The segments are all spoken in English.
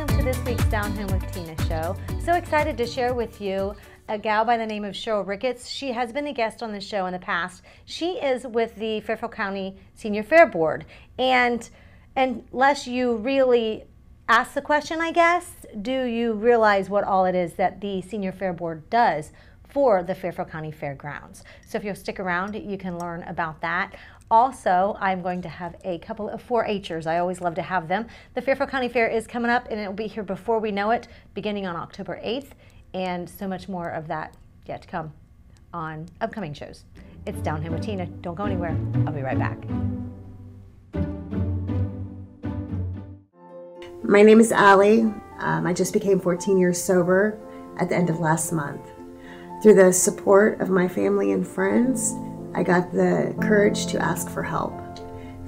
welcome to this week's Down Home with Tina show. So excited to share with you a gal by the name of Cheryl Ricketts. She has been a guest on the show in the past. She is with the Fairfield County Senior Fair Board. And unless you really ask the question, I guess, do you realize what all it is that the Senior Fair Board does for the Fairfield County Fairgrounds? So if you'll stick around, you can learn about that. Also, I'm going to have a couple of 4-H'ers. I always love to have them. The Fairfield County Fair is coming up, and it will be here before we know it, beginning on October 8th, and so much more of that yet to come on upcoming shows. It's Down Home with Tina. Don't go anywhere. I'll be right back. My name is Allie. I just became 14 years sober at the end of last month. Through the support of my family and friends, I got the courage to ask for help.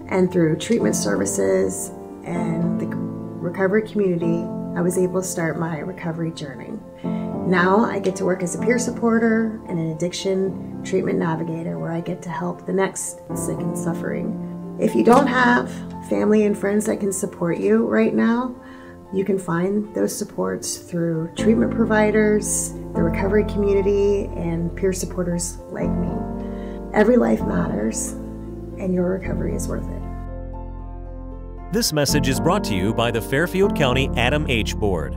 And through treatment services and the recovery community, I was able to start my recovery journey. Now I get to work as a peer supporter and an addiction treatment navigator, where I get to help the next sick and suffering. If you don't have family and friends that can support you right now, you can find those supports through treatment providers, the recovery community, and peer supporters like me. Every life matters, and your recovery is worth it. This message is brought to you by the Fairfield County Adam H. Board.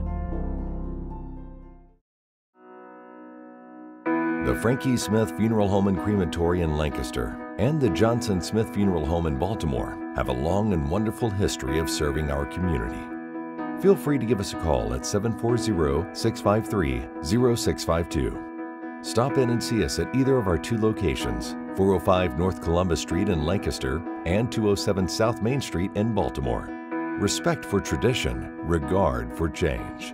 The Frankie Smith Funeral Home and Crematory in Lancaster and the Johnson Smith Funeral Home in Baltimore have a long and wonderful history of serving our community. Feel free to give us a call at 740-653-0652. Stop in and see us at either of our 2 locations, 405 North Columbus Street in Lancaster and 207 South Main Street in Baltimore. Respect for tradition, regard for change.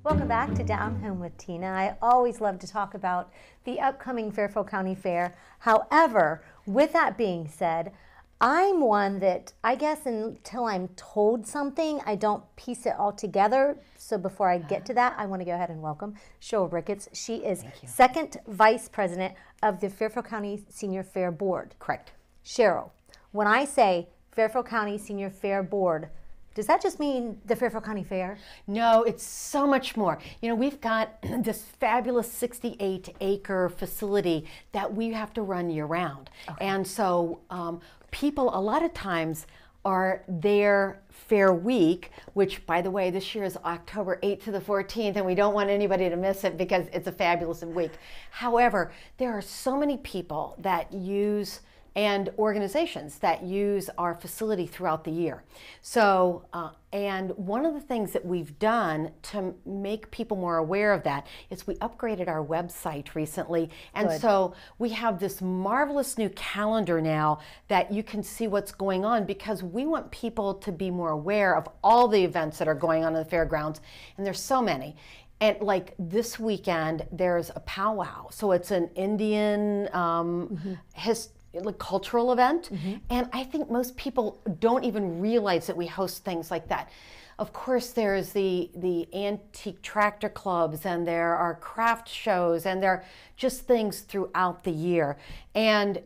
Welcome back to Down Home with Tina. I always love to talk about the upcoming Fairfield County Fair. However, with that being said, I'm one that I guess until I'm told something, I don't piece it all together. So before I get to that, I want to go ahead and welcome Cheryl Ricketts. She is second vice president of the Fairfield County Senior Fair Board. Correct. Cheryl, when I say Fairfield County Senior Fair Board, does that just mean the Fairfield County Fair? No, it's so much more. You know, we've got this fabulous 68-acre facility that we have to run year-round. Okay. And so people a lot of times are there Fair Week, which, by the way, this year is October 8th to the 14th, and we don't want anybody to miss it because it's a fabulous week. However, there are so many people that use and organizations that use our facility throughout the year. So, and one of the things that we've done to make people more aware of that is we upgraded our website recently. And so we have this marvelous new calendar now that you can see what's going on, because we want people to be more aware of all the events that are going on in the fairgrounds. And there's so many. And like this weekend, there's a powwow. So it's an Indian cultural event, and I think most people don't even realize that we host things like that. Of course, there's the antique tractor clubs, and there are craft shows, and there are just things throughout the year. And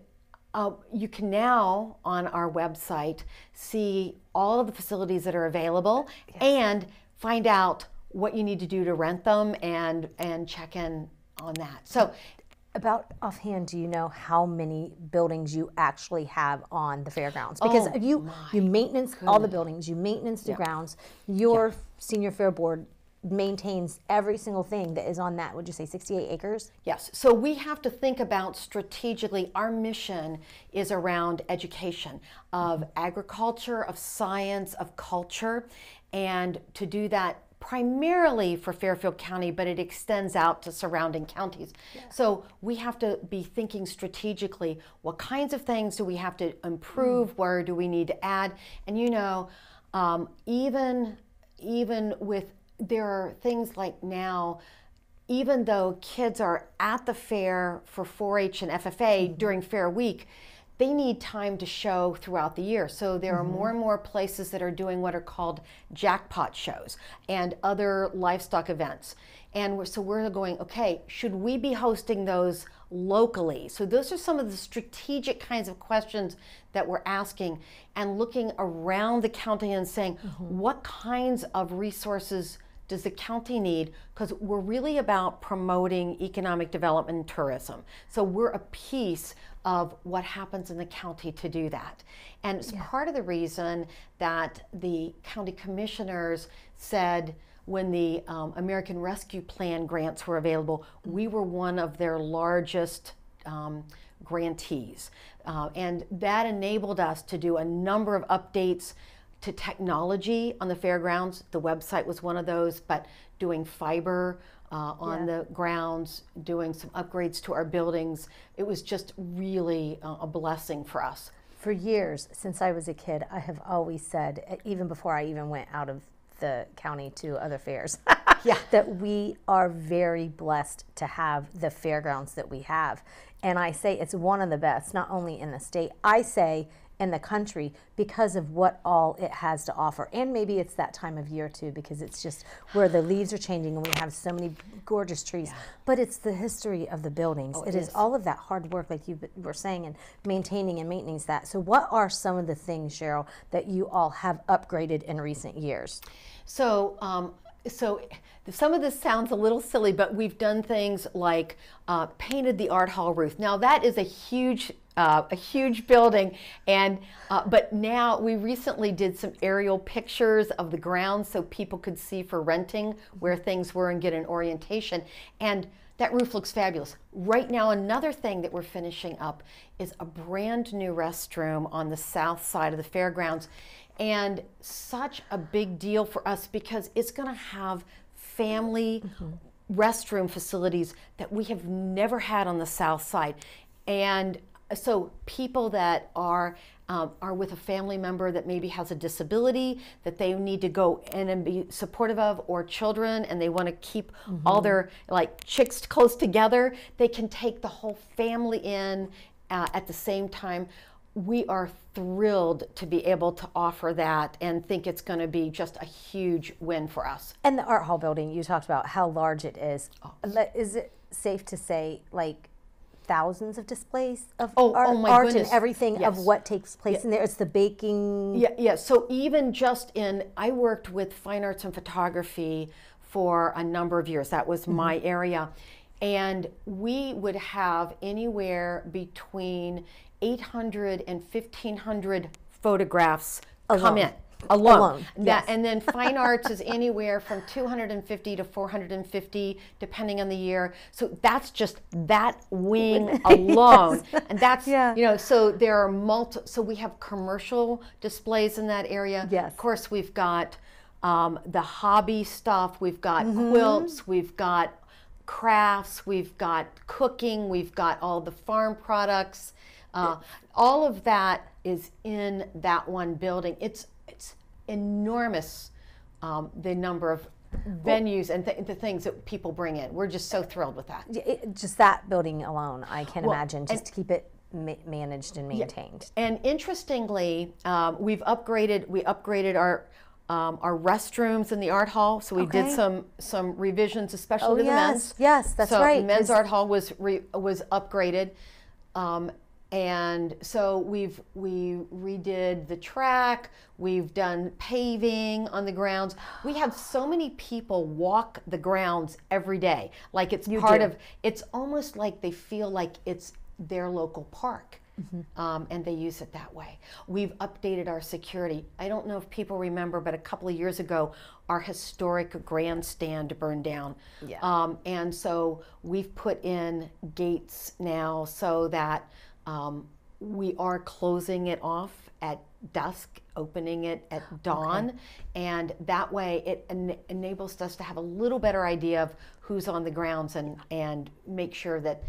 you can now, on our website, see all of the facilities that are available and find out what you need to do to rent them and check in on that. So, about offhand, do you know how many buildings you actually have on the fairgrounds? Because you maintenance all the buildings, you maintenance the grounds. Your Senior Fair Board maintains every single thing that is on that, would you say 68 acres? Yes, so we have to think about strategically. Our mission is around education of agriculture, of science, of culture, and to do that primarily for Fairfield County, but it extends out to surrounding counties. So we have to be thinking strategically, what kinds of things do we have to improve, where do we need to add? And you know, even with, there are things like now, even though kids are at the fair for 4-H and FFA during Fair Week, they need time to show throughout the year. So there are more and more places that are doing what are called jackpot shows and other livestock events. And so we're going, okay, should we be hosting those locally? So those are some of the strategic kinds of questions that we're asking, and looking around the county and saying, what kinds of resources does the county need? Because we're really about promoting economic development and tourism. So we're a piece of what happens in the county to do that. And it's part of the reason that the county commissioners said when the American Rescue Plan grants were available, we were one of their largest grantees. And that enabled us to do a number of updates to technology on the fairgrounds. The website was one of those, but doing fiber on the grounds, doing some upgrades to our buildings. It was just really a blessing for us. For years, since I was a kid, I have always said, even before I even went out of the county to other fairs, that we are very blessed to have the fairgrounds that we have. And I say it's one of the best, not only in the state, I say in the country, because of what all it has to offer. And maybe it's that time of year too, because it's just where the leaves are changing and we have so many gorgeous trees. But it's the history of the buildings. It is all of that hard work, like you were saying, and maintaining and maintenance that. So what are some of the things, Cheryl, that you all have upgraded in recent years? So some of this sounds a little silly, but we've done things like painted the art hall roof. Now that is a huge building, and but now we recently did some aerial pictures of the grounds so people could see for renting where things were and get an orientation. And that roof looks fabulous. Right now, another thing that we're finishing up is a brand new restroom on the south side of the fairgrounds. And such a big deal for us because it's going to have family restroom facilities that we have never had on the south side. And so people that are with a family member that maybe has a disability that they need to go in and be supportive of, or children, and they want to keep all their like chicks close together, they can take the whole family in at the same time. We are thrilled to be able to offer that and think it's going to be just a huge win for us. And the art hall building, you talked about how large it is. Is it safe to say, like, thousands of displays of art and everything of what takes place in there? It's the baking. Yeah. So even just I worked with fine arts and photography for a number of years. That was my area. And we would have anywhere between 800 and 1,500 photographs come in. Alone. And then fine arts is anywhere from 250 to 450, depending on the year. So that's just that wing alone. And that's, so there are so we have commercial displays in that area. Of course, we've got the hobby stuff. We've got quilts. We've got crafts. We've got cooking. We've got all the farm products. All of that is in that one building. It's enormous, the number of venues and the things that people bring in. We're just so thrilled with that. Just that building alone, I can imagine, just to keep it managed and maintained. And interestingly, we upgraded our restrooms in the art hall. So we did some revisions, especially to the men's. Yes, that's right. So the men's art hall was upgraded. And so we redid the track, we've done paving on the grounds. We have so many people walk the grounds every day. Like it's it's almost like they feel like it's their local park. And they use it that way. We've updated our security. I don't know if people remember, but a couple of years ago, our historic grandstand burned down. And so we've put in gates now so that we are closing it off at dusk, opening it at dawn, and that way it enables us to have a little better idea of who's on the grounds and make sure that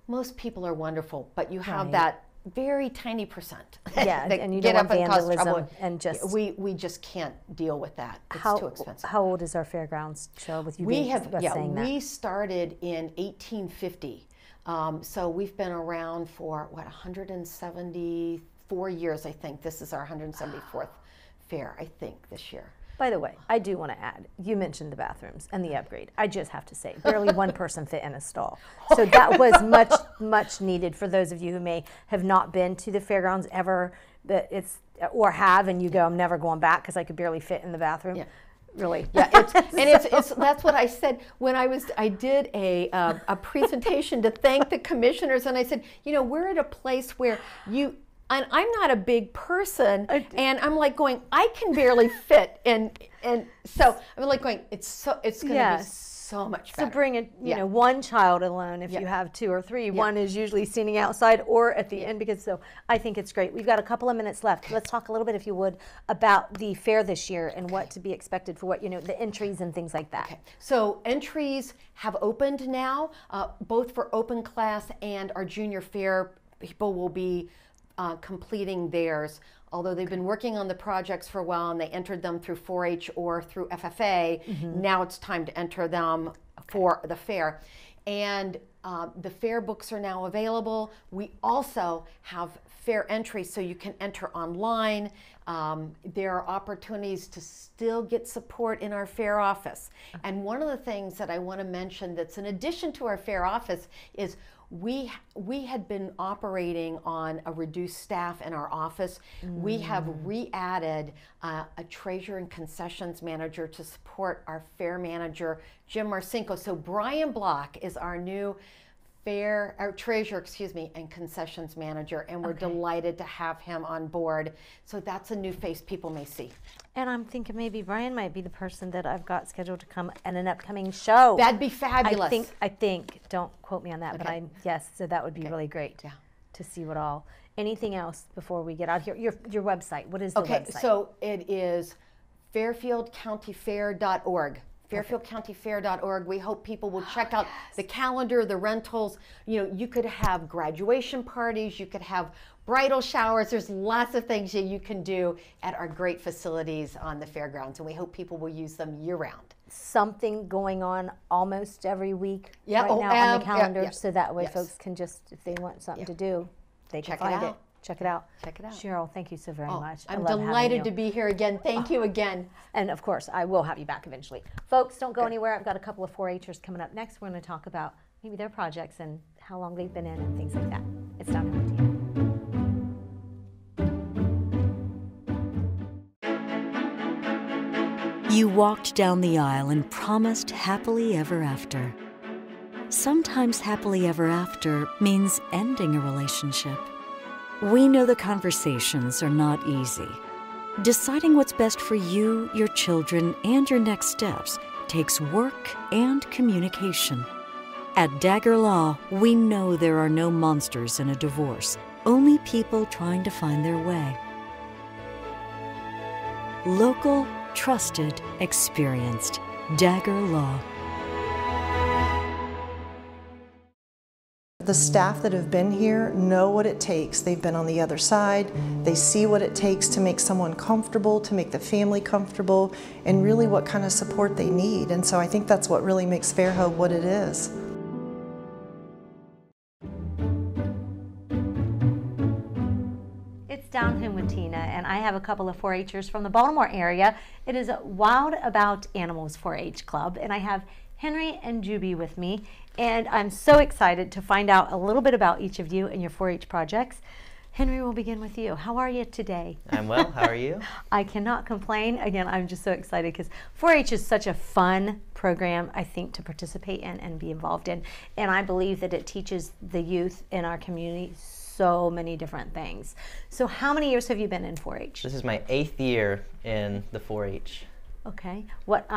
most people are wonderful, but you have that very tiny percent and you get up and cause trouble, and just we just can't deal with that. It's too expensive. How old is our fairgrounds, Cheryl? With you we started in 1850. So we've been around for 174 years, I think. This is our 174th fair, I think, this year. By the way, I do want to add, you mentioned the bathrooms and the upgrade. I just have to say, barely one person fit in a stall. So that was much needed for those of you who may have not been to the fairgrounds ever, or have, and you go, I'm never going back because I could barely fit in the bathroom. Yeah. Really. Yeah, it's that's what I said when I did a presentation to thank the commissioners, and I said, you know, we're at a place where and I'm not a big person, and I'm like going, I can barely fit, and so I'm like going, it's going to be so much better. So bring one child alone if you have 2 or 3. One is usually standing outside or at the end, because so I think it's great. We've got a couple of minutes left. Let's talk a little bit, if you would, about the fair this year and what to be expected for the entries and things like that. Okay. So entries have opened now, both for open class and our junior fair. People will be completing theirs. Although they've been working on the projects for a while and they entered them through 4-H or through FFA, now it's time to enter them for the fair. And the fair books are now available. We also have fair entries, so you can enter online. There are opportunities to still get support in our fair office. And one of the things that I want to mention that's in addition to our fair office is we had been operating on a reduced staff in our office. We have re-added a treasurer and concessions manager to support our fair manager, Jim Marcinko. So Brian Block is our new treasurer, and concessions manager, and we're delighted to have him on board. So that's a new face people may see. And I'm thinking maybe Brian might be the person that I've got scheduled to come at an upcoming show. That'd be fabulous. I think, don't quote me on that, but yes, so that would be really great to see what all. Anything else before we get out here? Your website, what is the website? Okay, so it is fairfieldcountyfair.org. fairfieldcountyfair.org. We hope people will check out the calendar, the rentals. You know, you could have graduation parties, you could have bridal showers. There's lots of things that you can do at our great facilities on the fairgrounds, and we hope people will use them year-round. Something going on almost every week right now on the calendar, so that way folks can just, if they want something to do, they can find it. Check it out. Check it out. Cheryl, thank you so very much. I'm delighted to be here again. Thank you again. And of course, I will have you back eventually. Folks, don't go anywhere. I've got a couple of 4-Hers coming up next. We're going to talk about maybe their projects and how long they've been in and things like that. It's down here with you. You walked down the aisle and promised happily ever after. Sometimes happily ever after means ending a relationship. We know the conversations are not easy. Deciding what's best for you, your children, and your next steps takes work and communication. At Dagger Law, we know there are no monsters in a divorce, only people trying to find their way. Local, trusted, experienced. Dagger Law. The staff that have been here know what it takes. They've been on the other side. They see what it takes to make someone comfortable, to make the family comfortable, and really what kind of support they need. And so I think that's what really makes Fairhope what it is. It's Down Home with Tina, and I have a couple of 4-Hers from the Baltimore area. It is a Wild About Animals 4-H club, and I have Henry and Juby with me, and I'm so excited to find out a little bit about each of you and your 4-H projects. Henry, we'll begin with you. How are you today? I'm well. How are you? I cannot complain. Again, I'm just so excited because 4-H is such a fun program, I think, to participate in and be involved in, and I believe that it teaches the youth in our community so many different things. So how many years have you been in 4-H? This is my 8th year in the 4-H. Okay. What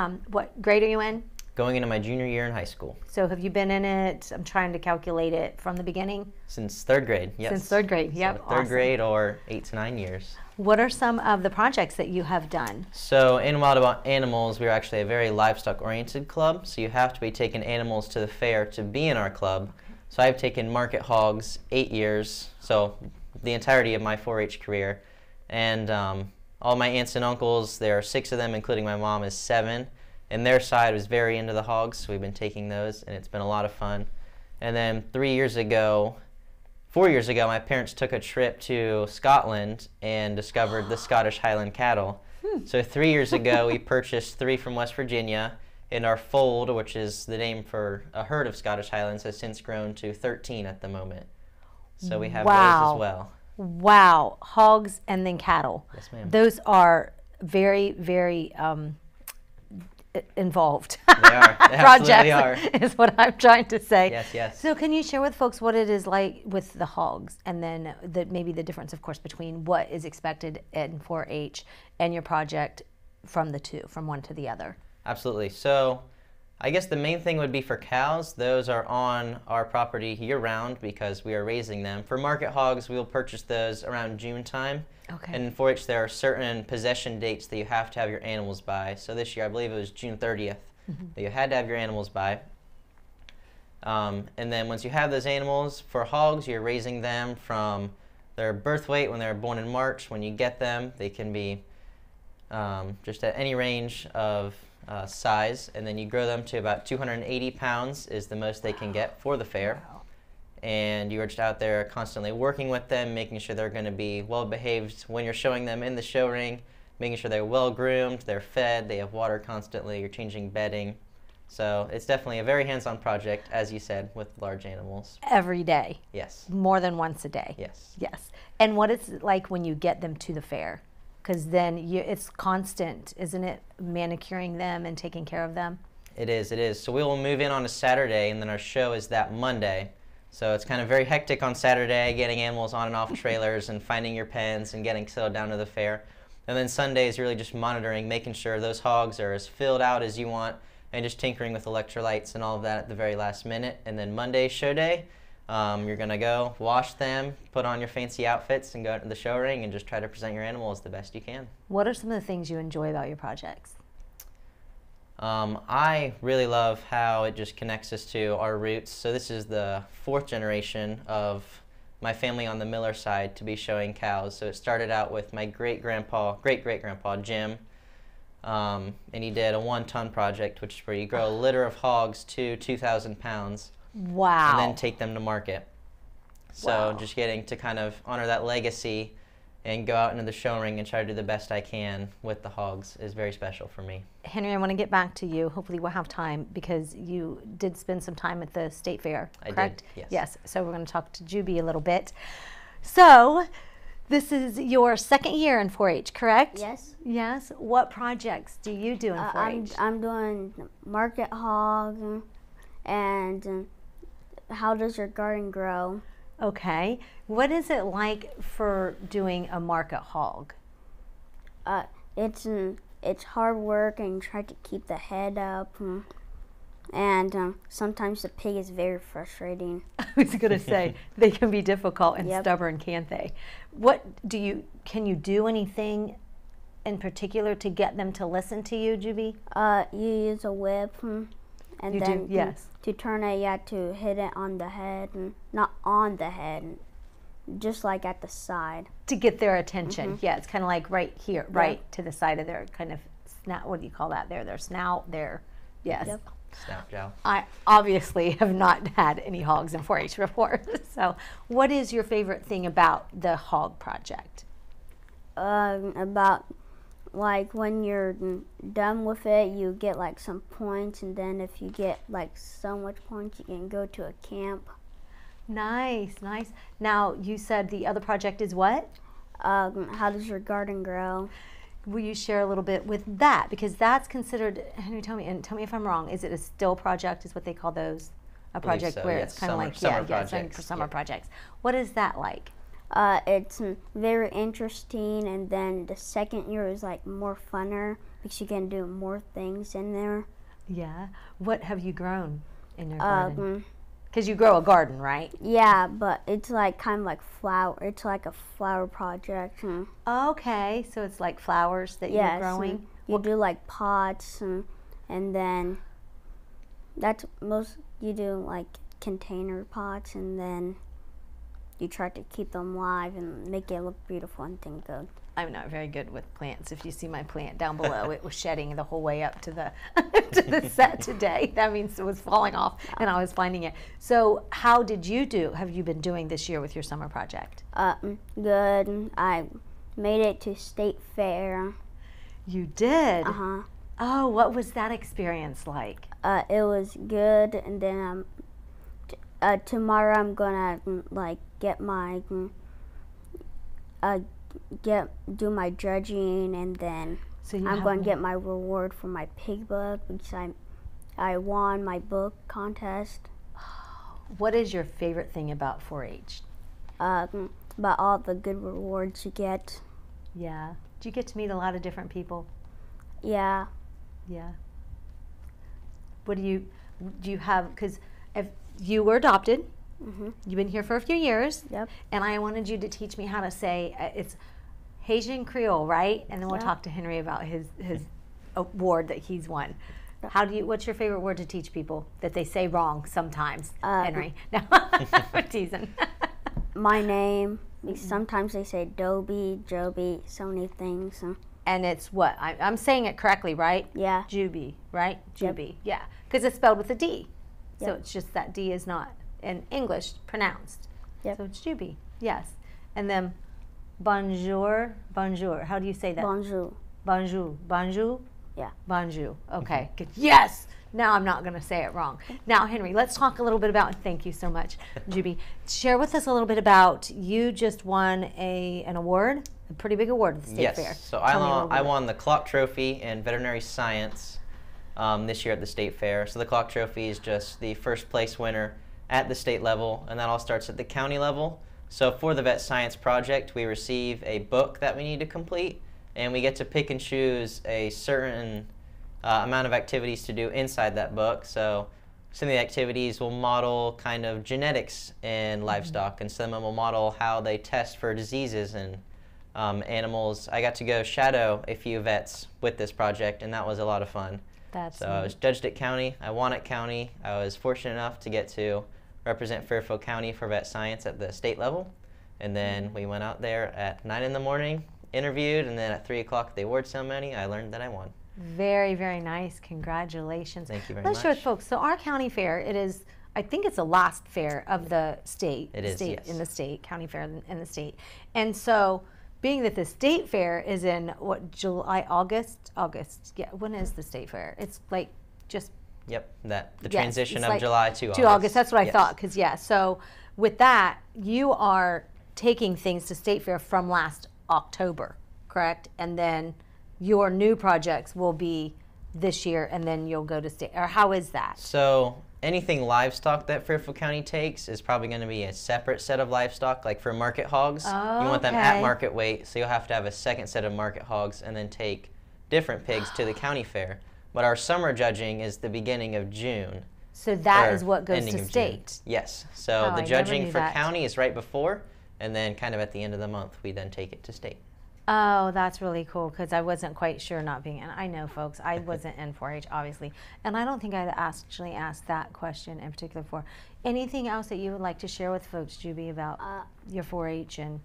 grade are you in? Going into my junior year in high school. So have you been in it, I'm trying to calculate it, from the beginning? Since 3rd grade, yes. Since 3rd grade, yep. So 3rd grade or 8 to 9 years. What are some of the projects that you have done? So in Wild About Animals, we're actually a very livestock-oriented club, so you have to be taking animals to the fair to be in our club. So I've taken market hogs 8 years, so the entirety of my 4-H career. And all my aunts and uncles, there are 6 of them, including my mom, is 7. And their side was very into the hogs, so we've been taking those, and it's been a lot of fun. And then 4 years ago, my parents took a trip to Scotland and discovered the Scottish Highland cattle. So 3 years ago, we purchased 3 from West Virginia, and our fold, which is the name for a herd of Scottish Highlands, has since grown to 13 at the moment. So we have those as well. Wow, hogs and then cattle. Yes, ma'am. Those are very, very involved They are. They absolutely are. projects is what I'm trying to say. Yes, yes. So can you share with folks what it is like with the hogs, and then maybe the difference, of course, between what is expected in 4-H and your project from one to the other? Absolutely. So I guess the main thing would be for cows. Those are on our property year-round because we are raising them. For market hogs, we will purchase those around June time. Okay. And in 4-H, there are certain possession dates that you have to have your animals by. So this year, I believe it was June 30th that you had to have your animals by. And then once you have those animals, for hogs, you're raising them from their birth weight when they're born in March. When you get them, they can be just at any range of size, and then you grow them to about 280 pounds is the most they can get for the fair. Wow. And you are just out there constantly working with them, making sure they're going to be well behaved when you're showing them in the show ring, making sure they're well groomed, they're fed, they have water constantly, you're changing bedding. So it's definitely a very hands-on project, as you said, with large animals. Every day? Yes. More than once a day? Yes. Yes. And what it's like when you get them to the fair? Because then it's constant, isn't it, manicuring them and taking care of them? It is, it is. So we will move in on a Saturday, and then our show is that Monday. So it's kind of very hectic on Saturday, getting animals on and off trailers and finding your pens and getting settled down to the fair. And then Sunday is really just monitoring, making sure those hogs are as filled out as you want, and just tinkering with electrolytes and all of that at the very last minute. And then Monday, show day, you're going to go wash them, put on your fancy outfits, and go out to the show ring and just try to present your animals the best you can. What are some of the things you enjoy about your projects? I really love how it just connects us to our roots. So this is the 4th generation of my family on the Miller side to be showing cows. So it started out with my great-great-grandpa, Jim, and he did a 1-ton project, which is where you grow a litter of hogs to 2,000 pounds. Wow. And then take them to market. So Wow. just getting to kind of honor that legacy and go out into the show ring and try to do the best I can with the hogs is very special for me. Henry, I want to get back to you. Hopefully we'll have time because you did spend some time at the state fair, correct? I did, yes. Yes, so we're going to talk to Juby a little bit. So this is your 2nd year in 4-H, correct? Yes. Yes. What projects do you do in 4-H? I'm doing market hog and how does your garden grow? Okay. What is it like for doing a market hog? It's hard work and try to keep the head up, and sometimes the pig is very frustrating. I was going to say they can be difficult and Yep. stubborn, can't they? Can you do anything in particular to get them to listen to you, Juby? You use a whip, and You then do, yes. to turn it, you have to hit it on the head, not on the head, just like at the side. To get their attention. Yeah, it's kind of like right here, right to the side of their kind of snout. What do you call that there? Their snout, their, yes. Yep. Snout jowl. I obviously have not had any hogs in 4-H before. So what is your favorite thing about the hog project? About like when you're done with it, you get like some points, and then if you get like so much points, you can go to a camp. Nice, nice. Now, you said the other project is what? How does your garden grow? Will you share a little bit with that? Because that's considered, Henry, tell me if I'm wrong, is it a still project, is what they call those? A Believe project so, where yes. it's kind of like, Summer it's projects, for summer yeah. projects. What is that like? It's very interesting, and then the 2nd year is like more funner because you can do more things in there. Yeah. What have you grown in your garden? Because you grow a garden, right? Yeah, but it's like kind of like flower. It's like a flower project. Okay, so it's like flowers that Yes, you're growing? you do like pots, and then you do like container pots, and then you try to keep them live and make it look beautiful and think good. I'm not very good with plants. If you see my plant down below, it was shedding the whole way up to the to the set today. That means it was falling off, and I was finding it. So how did you do? Have you been doing this year with your summer project? Good. I made it to state fair. You did? Uh-huh. Oh, what was that experience like? It was good, and then tomorrow I'm gonna like get my do my judging, and then So I'm going to get my reward for my pig book because I won my book contest. What is your favorite thing about 4-H? About all the good rewards you get. Yeah. Do you get to meet a lot of different people? Yeah. Yeah. What do you have, because if you were adopted, you've been here for a few years, Yep. and I wanted you to teach me how to say, it's Haitian Creole, right? And then we'll talk to Henry about his award that he's won. What's your favorite word to teach people that they say wrong sometimes, Henry? No, we're teasing. My name. Sometimes they say Dobie, Joby, so many things. And it's what? I'm saying it correctly, right? Yeah. Juby, right? Yep. Juby, yeah. Because it's spelled with a D. So Yep. it's just that D is not in English pronounced. Yep. So it's Juby, yes. And then bonjour, bonjour. How do you say that? Bonjour. Bonjour, bonjour? Yeah. Bonjour, okay, good. Yes! Now I'm not gonna say it wrong. Now, Henry, let's talk a little bit about, thank you so much, Juby. Share with us a little bit about, you just won an award, a pretty big award at the State Fair. Yes, so I won the Clock Trophy in veterinary science this year at the State Fair. So the Clock Trophy is just the first place winner at the state level, and that all starts at the county level. So for the vet science project, we receive a book that we need to complete, and we get to pick and choose a certain amount of activities to do inside that book. So some of the activities will model kind of genetics in livestock, and some of them will model how they test for diseases in animals. I got to go shadow a few vets with this project, and that was a lot of fun. That's so I was judged at county, I won at county. I was fortunate enough to get to represent Fairfield County for vet science at the state level, and then we went out there at 9 in the morning, interviewed, and then at 3 o'clock at the award ceremony, I learned that I won. Very, very nice. Congratulations. Thank you very Let's much. share with folks. So our county fair, it is, I think it's the last fair of the state. It is, yes. In the state, county fair in the state. And so being that the state fair is in what, July, August? August, yeah. When is the state fair? It's like just... Yep, the yes, transition it's of like July to August. To August, that's what I Yes. thought, because yeah. So with that, you are taking things to state fair from last October, correct? And then your new projects will be this year, and then you'll go to state, or how is that? So anything livestock that Fairfield County takes is probably going to be a separate set of livestock. Like for market hogs, you want them at market weight, so you'll have to have a second set of market hogs and then take different pigs to the county fair. But our summer judging is the beginning of June. So that is what goes to June. state? Yes. So Oh, I the never judging knew for that. county is right before, and then kind of at the end of the month, we then take it to state. Oh, that's really cool, because I wasn't quite sure not being in. I know, folks, I wasn't in 4-H, obviously. And I don't think I actually asked that question in particular for. Anything else that you would like to share with folks, Juby, about your 4-H and...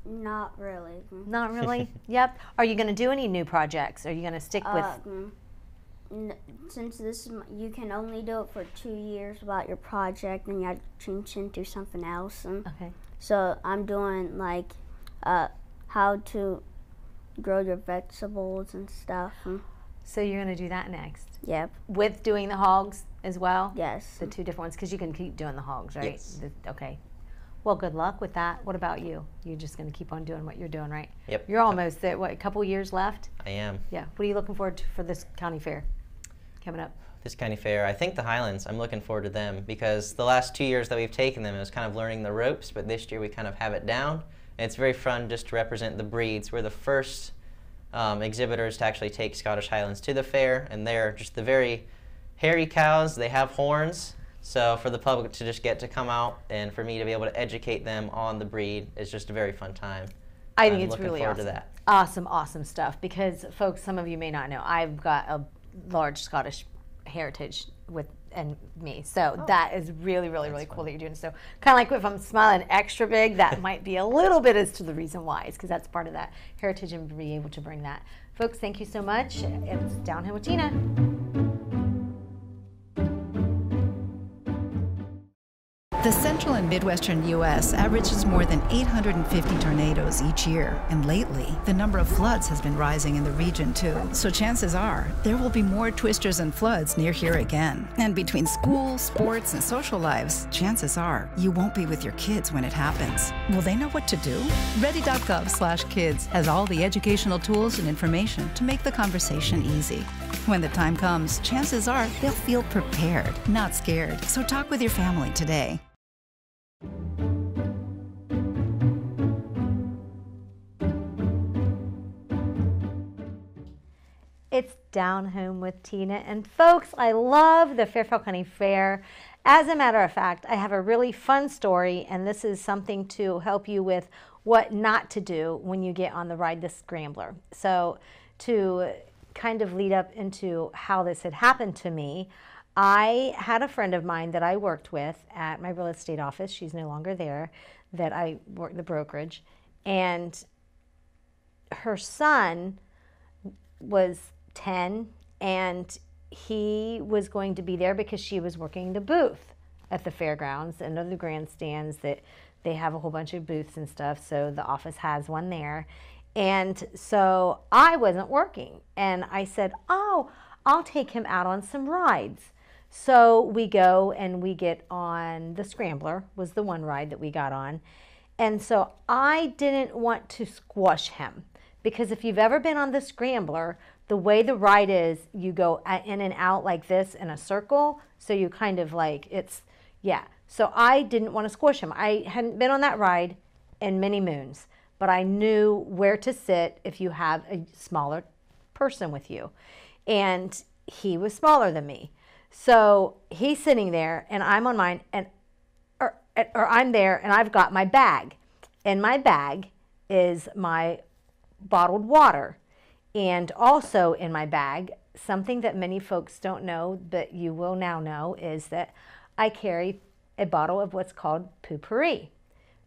Not really. Not really? Yep. Are you going to do any new projects? Are you going to stick with... Since you can only do it for 2 years about your project, then you have to change into something else. Okay. So I'm doing like how to grow your vegetables and stuff. So you're going to do that next? Yep. With doing the hogs as well? Yes. The two different ones, because you can keep doing the hogs, right? Yes. Okay. Well, good luck with that. What about you? You're just going to keep on doing what you're doing, right? Yep. You're almost at, what, a couple years left? I am. Yeah. What are you looking forward to for this county fair coming up? This county fair, I think the Highlands, I'm looking forward to them, because the last 2 years that we've taken them, it was kind of learning the ropes, but this year we kind of have it down. And it's very fun just to represent the breeds. We're the first exhibitors to actually take Scottish Highlands to the fair, and they're just the very hairy cows. They have horns. So for the public to just get to come out and for me to be able to educate them on the breed is just a very fun time. I think it's really awesome. awesome. Awesome, awesome stuff. Because, folks, some of you may not know, I've got a large Scottish heritage and me. So that is really, really, really cool that you're doing. So kind of like if I'm smiling extra big, that might be a little bit as to the reason why, is because that's part of that heritage and being able to bring that. Folks, thank you so much. It's Downhill with Tina. The central and midwestern U.S. averages more than 850 tornadoes each year, and lately, the number of floods has been rising in the region too. So chances are, there will be more twisters and floods near here again. And between school, sports, and social lives, chances are, you won't be with your kids when it happens. Will they know what to do? Ready.gov/kids has all the educational tools and information to make the conversation easy. When the time comes, chances are they'll feel prepared, not scared. So talk with your family today. It's Down Home with Tina. And folks, I love the Fairfield County Fair. As a matter of fact, I have a really fun story, and this is something to help you with what not to do when you get on the ride, the Scrambler. So to kind of lead up into how this had happened to me, I had a friend of mine that I worked with at my real estate office. She's no longer there, that I worked the brokerage. And her son was 10, and he was going to be there because she was working the booth at the fairgrounds and the grandstands, that they have a whole bunch of booths and stuff, so the office has one there. And so I wasn't working, and I said, oh, I'll take him out on some rides. So we go and we get on the Scrambler, was the one ride that we got on. And so I didn't want to squash him, because if you've ever been on the Scrambler, the way the ride is, you go in and out like this in a circle. So you kind of like, it's, yeah. So I didn't want to squish him. I hadn't been on that ride in many moons, but I knew where to sit if you have a smaller person with you. And he was smaller than me. So he's sitting there and I'm on mine, and or I'm there and I've got my bag. In my bag is my bottled water. And also in my bag, something that many folks don't know, but you will now know, is that I carry a bottle of what's called Poo-Pourri.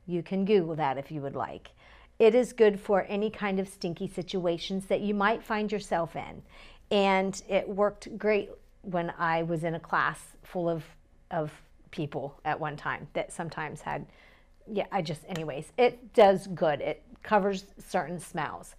You can Google that if you would like. It is good for any kind of stinky situations that you might find yourself in. And it worked great when I was in a class full of people at one time that sometimes had, yeah, anyways, it does good. It covers certain smells.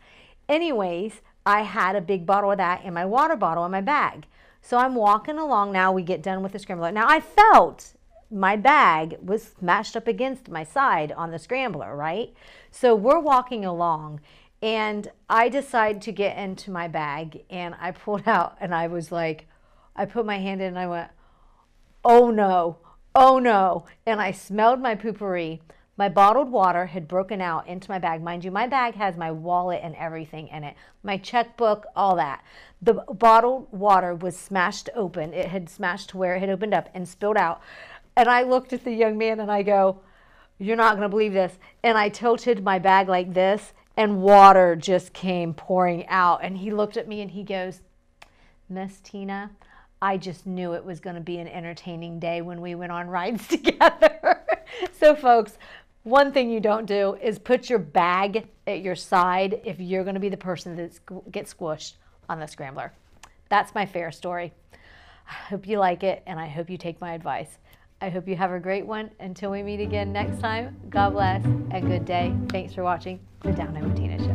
Anyways, I had a big bottle of that in my water bottle in my bag. So I'm walking along now, we get done with the Scrambler. Now I felt my bag was smashed up against my side on the Scrambler, right? So we're walking along and I decide to get into my bag, and I pulled out and I was like, I put my hand in and I went, oh no, oh no. And I smelled my Poo-Pourri. My bottled water had broken out into my bag. Mind you, my bag has my wallet and everything in it. My checkbook, all that. The bottled water was smashed open. It had smashed to where it had opened up and spilled out. And I looked at the young man and I go, you're not going to believe this. And I tilted my bag like this, and water just came pouring out. And he looked at me and he goes, Miss Tina, I just knew it was going to be an entertaining day when we went on rides together. So folks, one thing you don't do is put your bag at your side if you're going to be the person that gets squished on the Scrambler. That's my fair story. I hope you like it, and I hope you take my advice. I hope you have a great one. Until we meet again next time, God bless and good day. Thanks for watching the Down Home with Tina show.